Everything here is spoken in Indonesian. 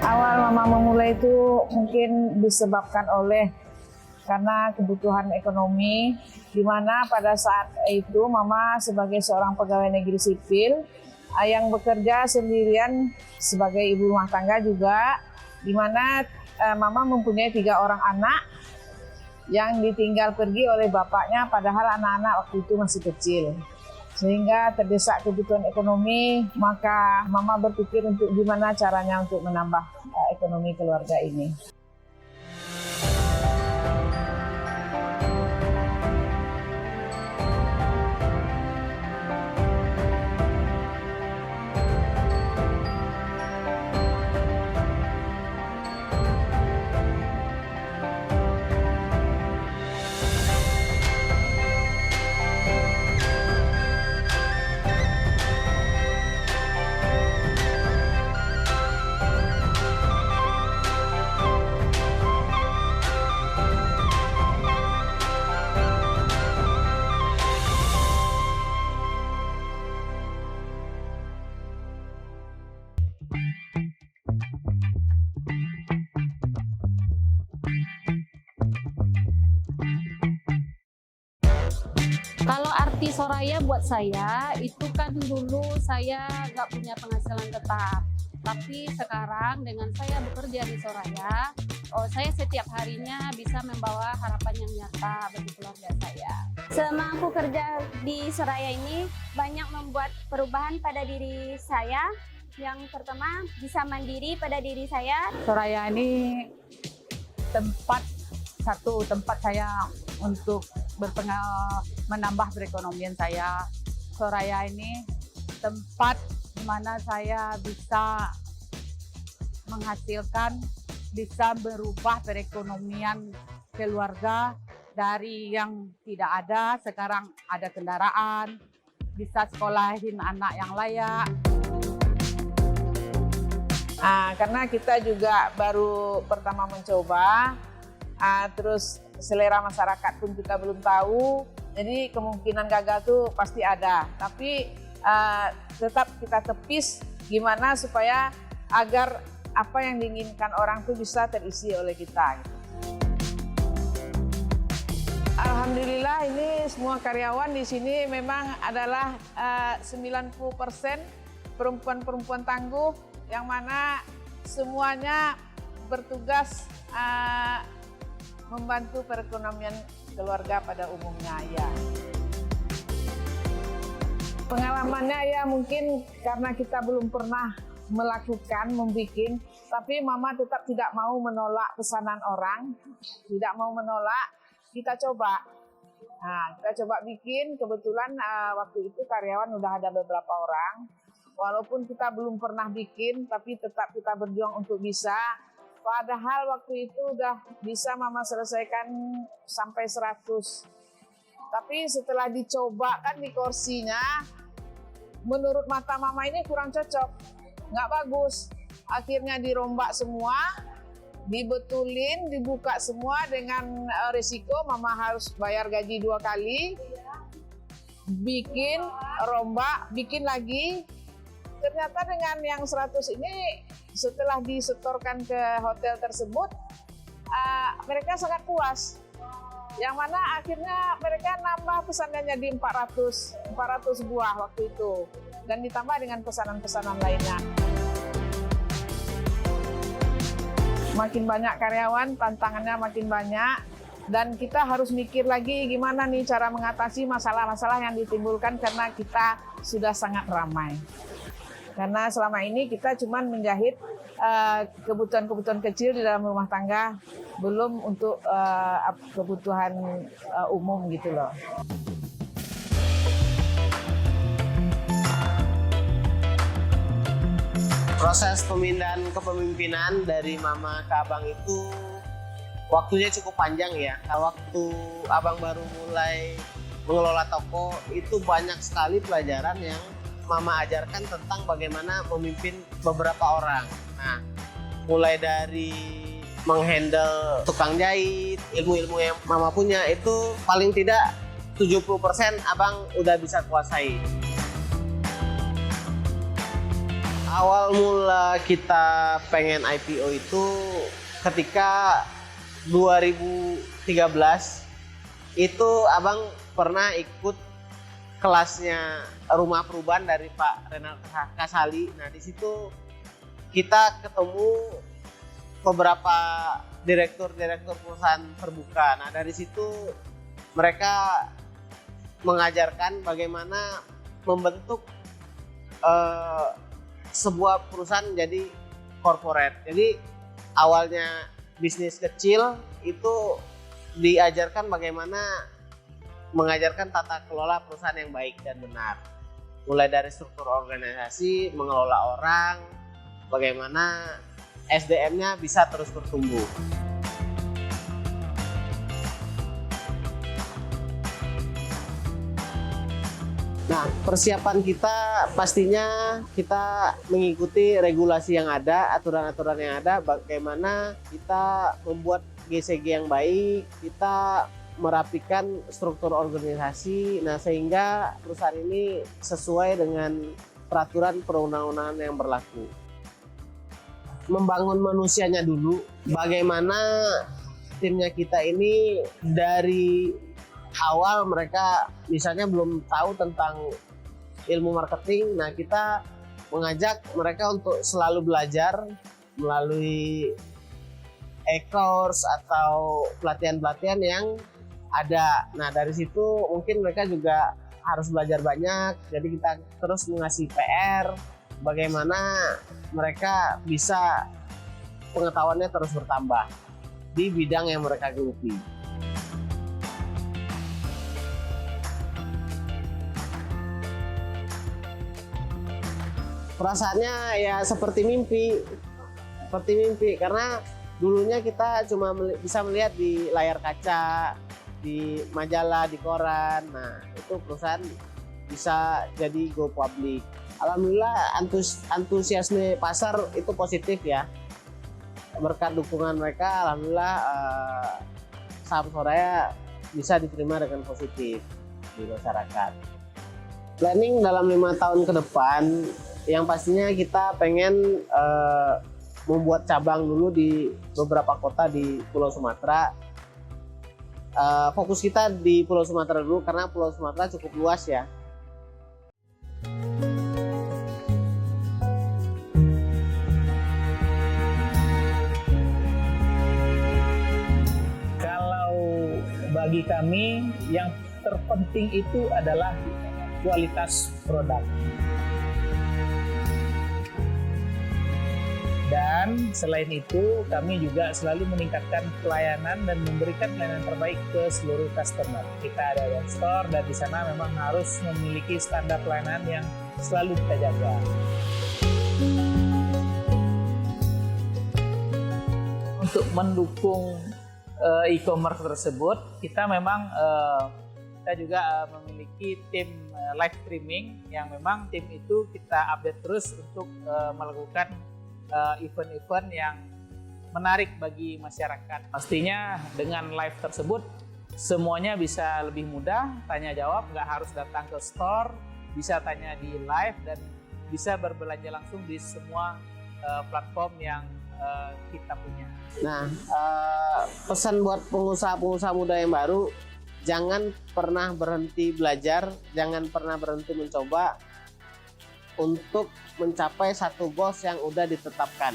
Awal mama memulai itu mungkin disebabkan oleh karena kebutuhan ekonomi, di mana pada saat itu mama sebagai seorang pegawai negeri sipil yang bekerja sendirian sebagai ibu rumah tangga juga, di mana mama mempunyai 3 orang anak yang ditinggal pergi oleh bapaknya padahal anak-anak waktu itu masih kecil. Sehingga terdesak kebutuhan ekonomi, maka mama berpikir untuk gimana caranya untuk menambah ekonomi keluarga ini. Kalau arti Soraya buat saya, itu kan dulu saya nggak punya penghasilan tetap. Tapi sekarang dengan saya bekerja di Soraya, saya setiap harinya bisa membawa harapan yang nyata bagi keluarga saya. Selama aku kerja di Soraya ini, banyak membuat perubahan pada diri saya. Yang pertama, bisa mandiri pada diri saya. Soraya ini satu tempat saya untuk menambah perekonomian saya. Soraya ini tempat di mana saya bisa menghasilkan, bisa berubah perekonomian keluarga dari yang tidak ada, sekarang ada kendaraan, bisa sekolahin anak yang layak. Karena kita juga baru pertama mencoba, terus selera masyarakat pun kita belum tahu, jadi kemungkinan gagal tuh pasti ada. Tapi tetap kita tepis gimana supaya agar apa yang diinginkan orang tuh bisa terisi oleh kita. Alhamdulillah ini semua karyawan di sini memang adalah 90% perempuan-perempuan tangguh, yang mana semuanya bertugas membantu perekonomian keluarga pada umumnya ya. Pengalamannya ya mungkin karena kita belum pernah melakukan, membuat, tapi mama tetap tidak mau menolak pesanan orang, tidak mau menolak, kita coba. Kita coba bikin, kebetulan waktu itu karyawan udah ada beberapa orang, walaupun kita belum pernah bikin, tapi tetap kita berjuang untuk bisa. Padahal waktu itu udah bisa mama selesaikan sampai 100. Tapi setelah dicoba kan di kursinya, menurut mata mama ini kurang cocok, nggak bagus. Akhirnya dirombak semua, dibetulin, dibuka semua dengan risiko mama harus bayar gaji 2 kali. Bikin, rombak, bikin lagi. Ternyata dengan yang 100 ini setelah disetorkan ke hotel tersebut, mereka sangat puas. Yang mana akhirnya mereka nambah pesanannya di 400 buah waktu itu. Dan ditambah dengan pesanan-pesanan lainnya. Makin banyak karyawan, tantangannya makin banyak. Dan kita harus mikir lagi gimana nih cara mengatasi masalah-masalah yang ditimbulkan karena kita sudah sangat ramai. Karena selama ini kita cuma menjahit kebutuhan-kebutuhan kecil di dalam rumah tangga, belum untuk kebutuhan umum gitu loh. Proses pemindahan kepemimpinan dari mama ke abang itu waktunya cukup panjang ya. Waktu abang baru mulai mengelola toko itu banyak sekali pelajaran yang mama ajarkan tentang bagaimana memimpin beberapa orang. Nah, mulai dari menghandle tukang jahit, ilmu-ilmu yang mama punya itu paling tidak 70% abang udah bisa kuasai. Awal mula kita pengen IPO itu ketika 2013 itu abang pernah ikut kelasnya rumah perubahan dari Pak Renal Kasali. Nah di situ kita ketemu beberapa direktur perusahaan terbuka. Nah dari situ mereka mengajarkan bagaimana membentuk sebuah perusahaan jadi corporate. Jadi awalnya bisnis kecil itu diajarkan bagaimana mengajarkan tata kelola perusahaan yang baik dan benar. Mulai dari struktur organisasi, mengelola orang, bagaimana SDM-nya bisa terus bertumbuh. Nah, persiapan kita pastinya kita mengikuti regulasi yang ada, aturan-aturan yang ada, bagaimana kita membuat GCG yang baik, kita merapikan struktur organisasi, nah sehingga perusahaan ini sesuai dengan peraturan perundang-undangan yang berlaku. Membangun manusianya dulu, bagaimana timnya kita ini dari awal mereka misalnya belum tahu tentang ilmu marketing, nah kita mengajak mereka untuk selalu belajar melalui e-course atau pelatihan-pelatihan yang ada. Nah dari situ mungkin mereka juga harus belajar banyak, jadi kita terus mengasih PR bagaimana mereka bisa pengetahuannya terus bertambah di bidang yang mereka geluti. Perasaannya ya seperti mimpi karena dulunya kita cuma bisa melihat di layar kaca, di majalah, di koran. Nah itu perusahaan bisa jadi go public. Alhamdulillah antusiasme pasar itu positif ya. Berkat dukungan mereka, alhamdulillah saham Soraya bisa diterima dengan positif di masyarakat. Planning dalam 5 tahun ke depan, yang pastinya kita pengen membuat cabang dulu di beberapa kota di Pulau Sumatera. Fokus kita di Pulau Sumatera dulu karena Pulau Sumatera cukup luas ya. Kalau bagi kami yang terpenting itu adalah kualitas produk. Dan selain itu, kami juga selalu meningkatkan pelayanan dan memberikan pelayanan terbaik ke seluruh customer. Kita ada one store dan di sana memang harus memiliki standar pelayanan yang selalu kita jaga. Untuk mendukung e-commerce tersebut, kita memang kita juga memiliki tim live streaming yang memang tim itu kita update terus untuk melakukan event-event yang menarik bagi masyarakat. Pastinya dengan live tersebut semuanya bisa lebih mudah, tanya jawab, nggak harus datang ke store, bisa tanya di live dan bisa berbelanja langsung di semua platform yang kita punya. Nah, pesan buat pengusaha-pengusaha muda yang baru, jangan pernah berhenti belajar, jangan pernah berhenti mencoba untuk mencapai satu goals yang udah ditetapkan.